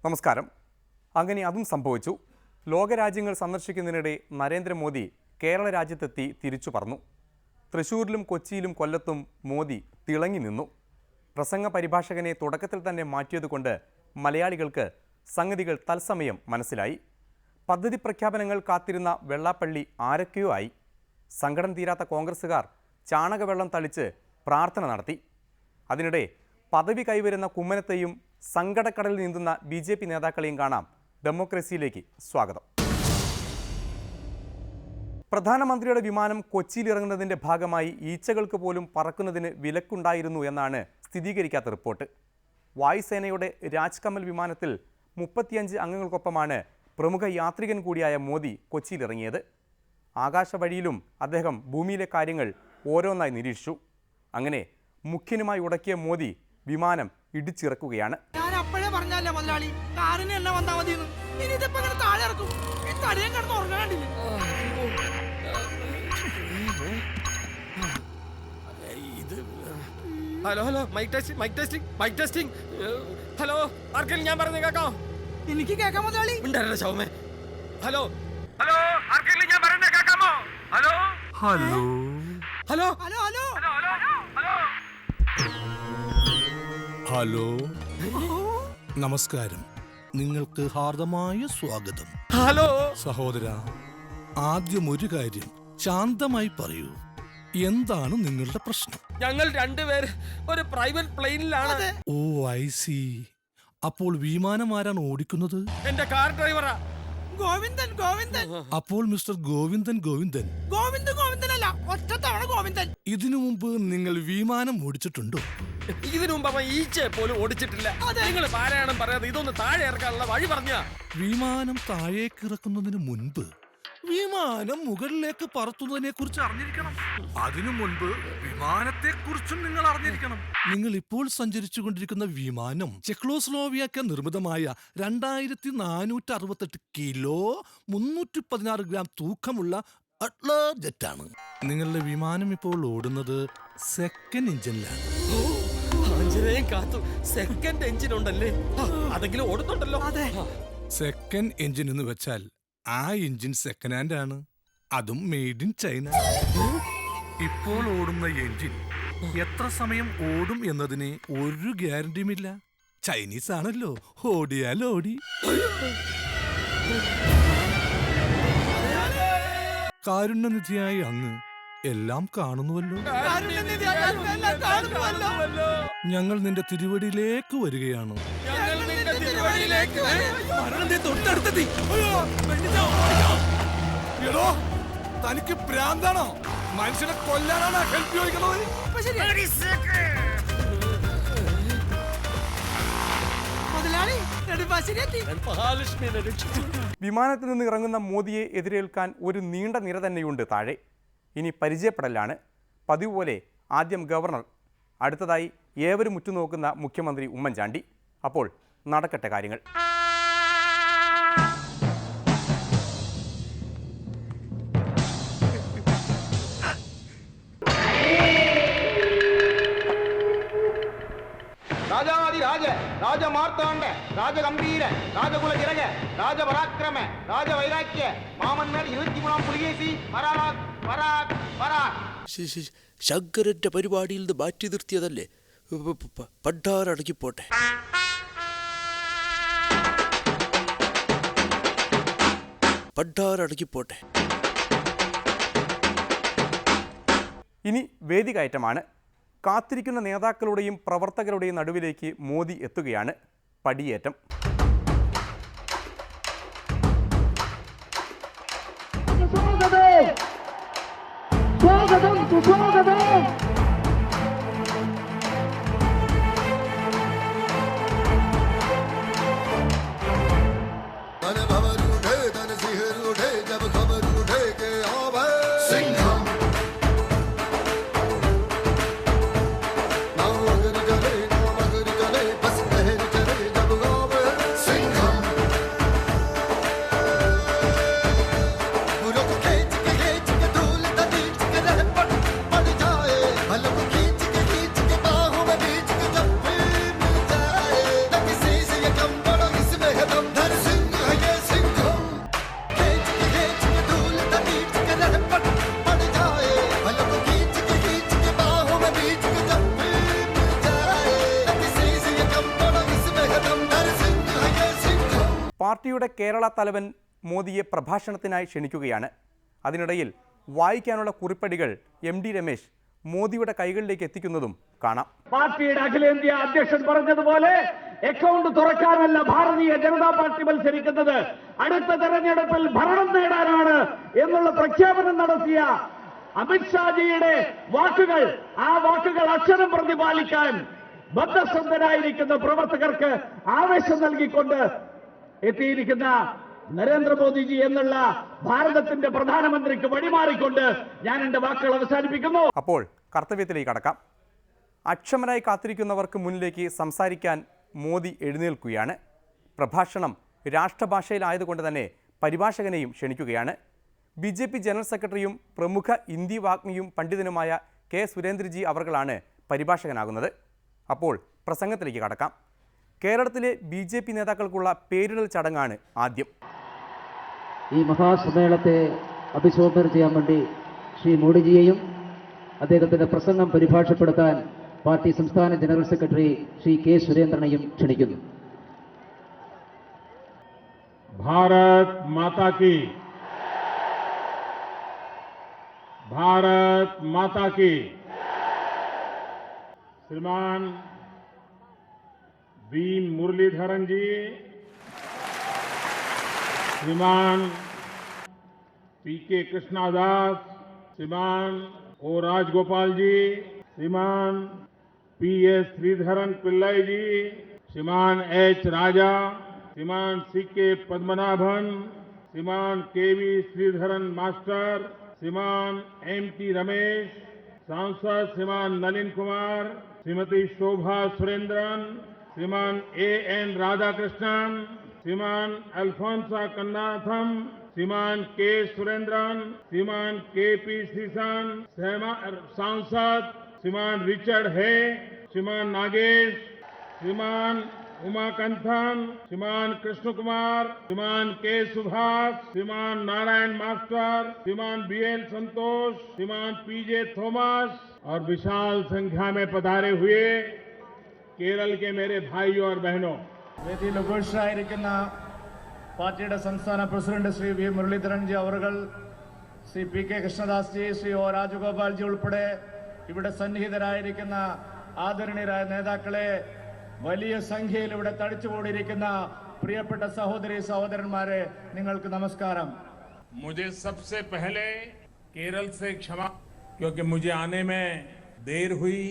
നമസ്കാരം. അങ്ങനെ അതും സംഭവിച്ചു. ലോകരാജ്യങ്ങൾ സന്ദർശിക്കുന്നതിനിടെ നരേന്ദ്രമോദി കേരള രാജ്യത്തെത്തി തിരിച്ചു പറന്നു. തൃശ്ശൂരിലും കൊച്ചിയിലും കൊല്ലത്തും മോദി തിളങ്ങി നിന്നു. പ്രസംഗ പരിഭാഷകനെ തുടക്കത്തിൽ തന്നെ മാറ്റിയതുകൊണ്ട് മലയാളികൾക്ക് സംഗതികൾ തത്സമയം മനസ്സിലായി. പദ്ധതി പ്രഖ്യാപനങ്ങൾ കാത്തിരുന്ന വെള്ളാപ്പള്ളി ആരൊക്കെയോ ആയി. സങ്കടം തീരാത്ത കോൺഗ്രസുകാർ ചാണകവെള്ളം തളിച്ച് പ്രാർത്ഥന നടത്തി. അതിനിടെ പദവി കൈവരുന്ന കുമ്മനത്തെയും സങ്കടക്കടലിൽ നീന്തുന്ന BJP നേതാക്കളെയും കാണാം. ഡെമോക്രസിയിലേക്ക് സ്വാഗതം. പ്രധാനമന്ത്രിയുടെ വിമാനം കൊച്ചിയിലിറങ്ങുന്നതിൻ്റെ ഭാഗമായി ഈച്ചകൾക്ക് പോലും പറക്കുന്നതിന് വിലക്കുണ്ടായിരുന്നു എന്നാണ് സ്ഥിരീകരിക്കാത്ത റിപ്പോർട്ട്. വായുസേനയുടെ രാജ്കമൽ വിമാനത്തിൽ 35 അംഗങ്ങൾക്കൊപ്പമാണ് പ്രമുഖ യാത്രികൻ കൂടിയായ മോദി കൊച്ചിയിലിറങ്ങിയത്. ആകാശവഴിയിലും അദ്ദേഹം ഭൂമിയിലെ കാര്യങ്ങൾ ഓരോന്നായി നിരീക്ഷിച്ചു. അങ്ങനെ മുഖ്യനുമായി ഉടക്കിയ മോദി വിമാനം ഇടിച്ചിറക്കുകയാണ്. ഞാൻ അപ്പോഴേ പറഞ്ഞല്ലേ മുതലാളി, കാറിന് എന്നെ വന്നാ മതി. ഇനി ഇതിപ്പോ ഇങ്ങനെ താഴെ ഇറക്കും. ഈ തടിയും കിടന്ന് ഉറങ്ങാണ്ടില്ലേ? Hello hello, mike testing mike testing mike testing. Hello, ആർക്കെങ്കിലും ഞാൻ പറയുന്നത് കേൾക്കാം? എനിക്ക് കേൾക്കാം മുതലാളി. ഉണ്ടായിരുന്ന ശവമേ. ഹലോ ഹലോ, ആർക്കെങ്കിലും ഞാൻ പറയുന്നത് കേൾക്കാമോ? Hello hello hello hello hello hello, നമസ്കാരം. നിങ്ങൾക്ക് ഹാർദമായ സ്വാഗതം. ഹലോ സഹോദര, ആദ്യം ഒരു കാര്യം ശാന്തമായി പറയൂ. എന്താണ് നിങ്ങളുടെ പ്രശ്നം? ഞങ്ങൾ രണ്ടുപേര് ഒരു പ്രൈവറ്റ് പ്ലെയിനിലാണ്. ഓ, ഐ സി. അപ്പോൾ വിമാനം ആരാണ് ഓടിക്കുന്നത്? എന്റെ കാർ ഡ്രൈവറാ ഗോവിന്ദൻ. ഗോവിന്ദൻ അപ്പോൾ മിസ്റ്റർ ഗോവിന്ദൻ ഗോവിന്ദൻ ഗോവിന്ദനല്ല, ഒറ്റത്തവണ ഗോവിന്ദൻ. ഇതിനു മുമ്പ് നിങ്ങൾ വിമാനം ഓടിച്ചിട്ടുണ്ടോ? ഇതിനു മുമ്പ് അവൻ ഈച്ചയെ പോലും ഓടിച്ചിട്ടില്ല. നിങ്ങൾ പാരായണം പറയാതെ ഇതൊന്ന് താഴെ ഇറക്കാനുള്ള വഴി പറഞ്ഞ. വിമാനം താഴേക്ക് ഇറക്കുന്നതിന് മുൻപ് വിമാനം മുകളിലേക്ക് പറത്തുന്നതിനെ കുറിച്ച് അറിഞ്ഞിരിക്കണം. അതിനു മുൻപ് വിമാനത്തെ കുറിച്ചും നിങ്ങൾ അറിഞ്ഞിരിക്കണം. നിങ്ങൾ ഇപ്പോൾ സഞ്ചരിച്ചു കൊണ്ടിരിക്കുന്ന വിമാനം ചെക്ലോസ്ലോവിയാക്ക നിർമ്മിതമായ 2468 കിലോ 316 ഗ്രാം തൂക്കമുള്ള അട്ലർ ജെറ്റാണ്. നിങ്ങളുടെ വിമാനം ഇപ്പോൾ ഓടുന്നത് സെക്കൻഡ് എഞ്ചിനിലാണ്. കാത്തു സെക്കൻഡ് എഞ്ചിൻ ഉണ്ടല്ലേ? അതെങ്കിലും ഓടുന്നുണ്ടല്ലോ. സെക്കൻഡ് എഞ്ചിൻ എന്ന് വെച്ചാൽ ആ എഞ്ചിൻ സെക്കൻഡ് ഹാൻഡ് ആണ്, അതും മെയ്ഡ് ഇൻ ചൈന. ഇപ്പോൾ ഓടുന്ന എഞ്ചിൻ എത്ര സമയം ഓടും എന്നതിന് ഒരു ഗ്യാരണ്ടിയുമില്ല. ചൈനീസ് ആണല്ലോ, ഓടിയാൽ ഓടി. കാരുണ്യനിധിയായി അങ്ങ് എല്ലാം കാണുന്നുവല്ലോ. ഞങ്ങൾ നിന്റെ തിരുവടിയിലേക്ക് വരികയാണ്. തനിക്ക് ഭ്രാന്താണോ? മനുഷ്യനെ കൊല്ലാനാണ് ഹെൽപ്പ് ചോദിക്കുന്നത്. വിമാനത്തിൽ നിന്ന് ഇറങ്ങുന്ന മോദിയെ എതിരേൽക്കാൻ ഒരു നീണ്ട നിര തന്നെയുണ്ട് താഴെ. ഇനി പരിചയപ്പെടലാണ്. പതിവ് പോലെ ആദ്യം ഗവർണർ, അടുത്തതായി ഏവരും ഉറ്റുനോക്കുന്ന മുഖ്യമന്ത്രി ഉമ്മൻചാണ്ടി. അപ്പോൾ നടക്കട്ടെ കാര്യങ്ങൾ. രാജാതിരാജ, രാജമാർത്താണ്ഡ, രാജഗംഭീര, രാജകുല ചിരക, രാജപരാക്രമ, രാജവൈരാഗ്യ, മാമന്മാർ 23 പുലികേസി, പരാഗ് പരാഗ് പരാഗ്. ശങ്കരന്റെ പരിപാടിയിൽ നിന്ന് മാറ്റി നിർത്തിയതല്ലേ? പണ്ടാരടങ്ങിപ്പോട്ടെ. പണ്ടാരടങ്ങിപ്പോട്ടെ. ഇനി വേദി കയറ്റമാണ്. കാത്തിരിക്കുന്ന നേതാക്കളുടെയും പ്രവർത്തകരുടെയും നടുവിലേക്ക് മോദി എത്തുകയാണ്. പടിയേറ്റം. पड़ जाए പാർട്ടിയുടെ കേരള തലവൻ മോദിയെ പ്രഭാഷണത്തിനായി ക്ഷണിക്കുകയാണ്. അതിനിടയിൽ വായിക്കാനുള്ള കുറിപ്പടികൾ MD രമേശ് മോദിയുടെ കൈകളിലേക്ക് എത്തിക്കുന്നതും കാണാം. പാർട്ടിയുടെ അഖിലേന്ത്യാ അധ്യക്ഷൻ പറഞ്ഞതുപോലെ അക്കൗണ്ട് തുറക്കാനല്ല ഭാരതീയ ജനതാ പാർട്ടി മത്സരിക്കുന്നത്, അടുത്ത തെരഞ്ഞെടുപ്പിൽ ഭരണം നേടാനാണ് എന്നുള്ള പ്രഖ്യാപനം നടത്തിയ അമിത്ഷാജിയുടെ വാക്കുകൾ, ആ വാക്കുകൾ അക്ഷരം പ്രതിപാലിക്കാൻ ബദ്ധശ്രദ്ധരായിരിക്കുന്ന പ്രവർത്തകർക്ക് ആവേശം നൽകിക്കൊണ്ട് എത്തിയിരിക്കുന്ന നരേന്ദ്രമോദിജി എന്നുള്ള ഭാരതത്തിന്റെ പ്രധാനമന്ത്രിക്ക് വഴിമാറിക്കൊണ്ട് ഞാൻ എന്റെ വാക്കുകൾ അവസാനിപ്പിക്കുന്നു. അപ്പോൾ കർത്തവ്യത്തിലേക്ക് കടക്കാം. അക്ഷമരായി കാത്തിരിക്കുന്നവർക്ക് മുന്നിലേക്ക് സംസാരിക്കാൻ മോദി എഴുന്നേൽക്കുകയാണ്. പ്രഭാഷണം രാഷ്ട്രഭാഷയിലായതുകൊണ്ട് തന്നെ പരിഭാഷകനെയും ക്ഷണിക്കുകയാണ്. BJP ജനറൽ സെക്രട്ടറിയും പ്രമുഖ ഹിന്ദി വാഗ്മിയും പണ്ഡിതനുമായ K. സുരേന്ദ്രജി അവർകളാണ് പരിഭാഷകനാകുന്നത്. അപ്പോൾ പ്രസംഗത്തിലേക്ക് കടക്കാം. കേരളത്തിലെ BJP നേതാക്കൾക്കുള്ള പേരിടൽ ചടങ്ങാണ് ആദ്യം. ഈ മഹാസമ്മേളനത്തെ അഭിസംബോധന ചെയ്യാൻ വേണ്ടി ശ്രീ മോഡിജിയെയും അദ്ദേഹത്തിന്റെ പ്രസംഗം പരിഭാഷപ്പെടുത്താൻ പാർട്ടി സംസ്ഥാന ജനറൽ സെക്രട്ടറി ശ്രീ K. സുരേന്ദ്രനെയും ക്ഷണിക്കുന്നു. ഭാരത് മാതാ കി, ഭാരത് മാതാ കി. ശ്രീമാൻ V. मुरलीधरन जी, श्रीमान P.K. कृष्णादास, श्रीमान O. राजगोपाल जी, श्रीमान P.S. श्रीधरन पिल्लाई जी, श्रीमान H. राजा, श्रीमान C.K. पद्मनाभन, श्रीमान K.V. श्रीधरन मास्टर, श्रीमान M.T. रमेश, सांसद श्रीमान नलिन कुमार, श्रीमती शोभा सुरेंद्रन, श्रीमान A.N. राधाकृष्णन, श्रीमान अल्फोंसा कन्नाथम, श्रीमान K. सुरेंद्रन, श्रीमान K.P. श्रीसान, सांसद श्रीमान रिचर्ड हे, श्रीमान नागेश, श्रीमान उमाकांथन, श्रीमान कृष्ण कुमार, श्रीमान K. सुभाष, श्रीमान नारायण मास्टर, श्रीमान B.L. संतोष, श्रीमान P.J. थॉमस और विशाल संख्या में पधारे हुए കേരള के मेरे भाइयों और बहनों, വേദിയിൽ ഉപവിഷ്ടരായിരിക്കുന്ന പാർട്ടിയുടെ സംസ്ഥാന പ്രസിഡന്റ് ശ്രീ V. മുരളീധരൻ ജി അവർകൾ, ശ്രീ P.K. കൃഷ്ണദാസ് ജി, ശ്രീ O. രാജഗോപാൽ ജി ഉൾപ്പെടെ ഇവിടെ സന്നിഹിതരായിരിക്കുന്ന ആദരണീയരായ നേതാക്കളെ, വലിയ സംഖ്യയിൽ ഇവിടെ തടിച്ചുകൂടിയിരിക്കുന്ന പ്രിയപ്പെട്ട സഹോദരി സഹോദരന്മാരെ, നിങ്ങൾക്ക് നമസ്കാരം. मुझे सबसे पहले केरल से क्षमा, क्योंकि मुझे आने में देर हुई.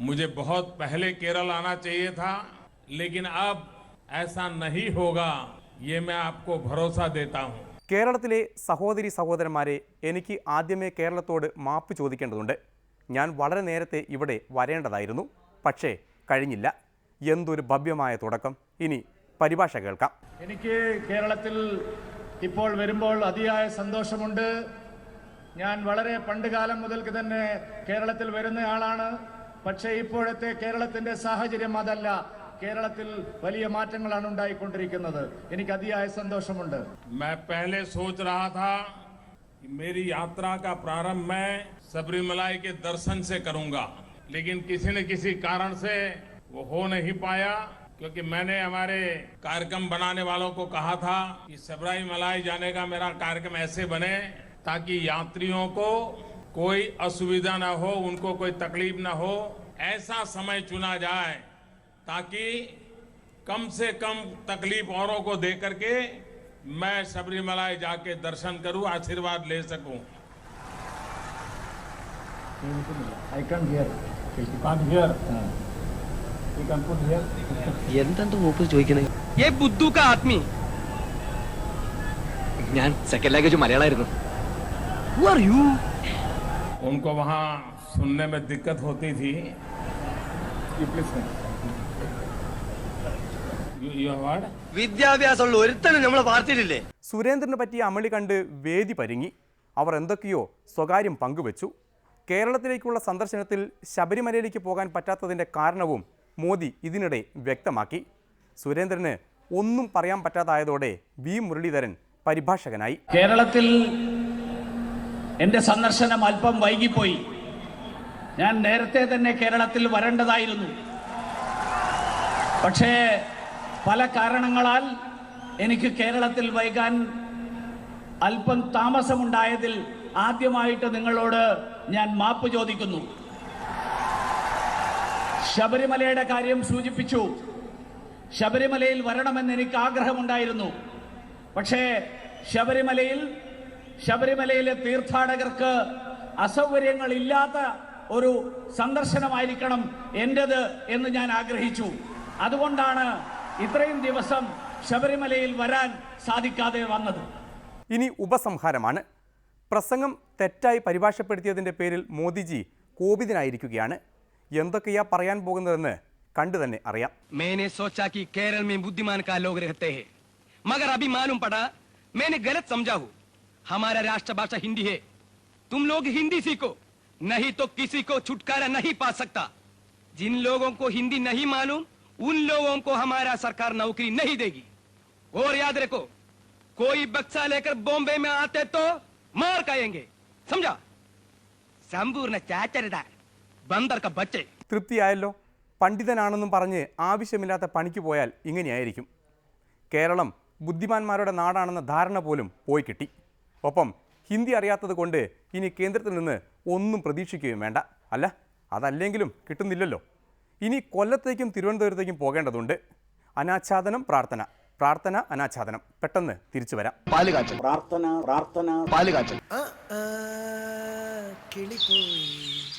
मुझे बहुत पहले केरल आना चाहिए था, लेकिन अब ऐसा नहीं होगा, ये मैं आपको भरोसा देता हूँ. കേരളത്തിലെ സഹോദരി സഹോദരന്മാരെ, എനിക്ക് ആദ്യമേ കേരളത്തോട് മാപ്പ് ചോദിക്കേണ്ടതുണ്ട്. ഞാൻ വളരെ നേരത്തെ ഇവിടെ വരേണ്ടതായിരുന്നു, പക്ഷേ കഴിഞ്ഞില്ല. എന്തൊരു ഭവ്യമായ തുടക്കം. ഇനി പരിഭാഷ കേൾക്കാം. എനിക്ക് കേരളത്തിൽ ഇപ്പോൾ വരുമ്പോൾ അതിയായ സന്തോഷമുണ്ട്. ഞാൻ വളരെ പണ്ടുകാലം മുതൽക്ക് തന്നെ കേരളത്തിൽ വരുന്നയാളാണ്. പക്ഷേ ഇപ്പോഴത്തെ കേരളത്തിന്റെ സാഹചര്യം അതല്ല. കേരളത്തിൽ വലിയ മാറ്റങ്ങളാണ് ഉണ്ടായിക്കൊണ്ടിരിക്കുന്നത്. എനിക്ക് അതിയായ സന്തോഷമുണ്ട്. मैं पहले सोच रहा था कि मेरी यात्रा का प्रारंभ मैं सबरीमलाई के दर्शन से करूंगा, लेकिन किसी न किसी कारण से वो हो नहीं पाया, क्योंकि मैंने हमारे कार्यक्रम बनाने वालों को कहा था कि सबरीमलाई जाने का मेरा कार्यक्रम ऐसे बने ताकि यात्रियों को कोई असुविधा न हो, उनको कोई तकलीफ न हो. ऐसा समय चुना जाए ताकि कम से कम तकलीफ औरों को दे करके मैं सबरीमलाई जाके दर्शन करूं, आशीर्वाद ले सकूं. I can't hear. You can't hear. You can put here. എന്തെന്തോ മൂപ്പ് ചോദിക്കണേ. ये बुद्धू का आदमी. ഞാൻ സെക്കൻഡ് ലാംഗ്വേജ് മലയാളമായിരുന്നു. Who are you? उनको वहां सुनने में दिक्कत होती थी. വിദ്യാഭ്യാസമുള്ള ഒരുത്തനും നമ്മളെ പാർട്ടിയിലില്ലേ? സുരേന്ദ്രനെ പറ്റിയ അമളി കണ്ട് വേദി പരിങ്ങി. അവർ എന്തൊക്കെയോ സ്വകാര്യം പങ്കുവച്ചു. കേരളത്തിലേക്കുള്ള സന്ദർശനത്തിൽ ശബരിമലയിലേക്ക് പോകാൻ പറ്റാത്തതിൻ്റെ കാരണവും മോദി ഇതിനിടെ വ്യക്തമാക്കി. സുരേന്ദ്രന് ഒന്നും പറയാൻ പറ്റാതായതോടെ V. മുരളീധരൻ പരിഭാഷകനായി. കേരളത്തിൽ എന്റെ സന്ദർശനം അല്പം വൈകിപ്പോയി. ഞാൻ നേരത്തെ തന്നെ കേരളത്തിൽ വരേണ്ടതായിരുന്നു. പക്ഷേ പല കാരണങ്ങളാൽ എനിക്ക് കേരളത്തിൽ വൈകാൻ അല്പം താമസമുണ്ടായതിൽ ആദ്യമായിട്ട് നിങ്ങളോട് ഞാൻ മാപ്പ് ചോദിക്കുന്നു. ശബരിമലയുടെ കാര്യം സൂചിപ്പിച്ചു. ശബരിമലയിൽ വരണമെന്ന് എനിക്ക് ആഗ്രഹമുണ്ടായിരുന്നു. പക്ഷേ ശബരിമലയിലെ തീർത്ഥാടകർക്ക് അസൗകര്യങ്ങളില്ലാത്ത ഒരു സന്ദർശനമായിരിക്കണം എൻ്റെത് എന്ന് ഞാൻ ആഗ്രഹിച്ചു. അതുകൊണ്ടാണ് ഇത്രയും ദിവസം ശബരിമലയിൽ വരാൻ സാധിക്കാതെ വന്നത്. ഇനി ഉപസംഹാരമാണ്. പ്രസംഗം തെറ്റായി പരിഭാഷപ്പെടുത്തിയതിൻ്റെ പേരിൽ മോദിജി കോപിതനായിരിക്കുകയാണ്. എന്തൊക്കെയാ പറയാൻ പോകുന്നതെന്ന് കണ്ടു തന്നെ അറിയാം. मैंने सोचा कि केरल में बुद्धिमान का लोग रहते हैं, मगर अभी मालूम पड़ा मैंने गलत समझा हूँ. हमारा राष्ट्रभाषा हिंदी है. तुम लोग हिंदी सीखो, नहीं तो किसी को छुटकारा नहीं पा सकता. जिन लोगों को हिंदी नहीं मालूम उन लोगों को हमारा सरकार नौकरी नहीं देगी. और याद रखो, कोई बक्सा लेकर बॉम्बे में आते तो मार खाएंगे, समझा? संपूर्ण चाचरदार बंदर का बच्चे. തൃപ്തിയായല്ലോ. പണ്ഡിതനാണെന്നും പറഞ്ഞ് ആവശ്യമില്ലാത്ത പണിക്ക് പോയാൽ ഇങ്ങനെയായിരിക്കും. കേരളം ബുദ്ധിമാന്മാരുടെ നാടാണെന്ന ധാരണ പോലും പോയി കിട്ടി. ഒപ്പം ഹിന്ദി അറിയാത്തത് കൊണ്ട് ഇനി കേന്ദ്രത്തിൽ നിന്ന് ഒന്നും പ്രതീക്ഷിക്കുകയും വേണ്ട. അല്ല, അതല്ലെങ്കിലും കിട്ടുന്നില്ലല്ലോ. ഇനി കൊല്ലത്തേക്കും തിരുവനന്തപുരത്തേക്കും പോകേണ്ടതുണ്ട്. അനാച്ഛാദനം, പ്രാർത്ഥന, പ്രാർത്ഥന, അനാച്ഛാദനം. പെട്ടെന്ന് തിരിച്ചു വരാം. പ്രാർത്ഥന, കിളിപ്പോയി.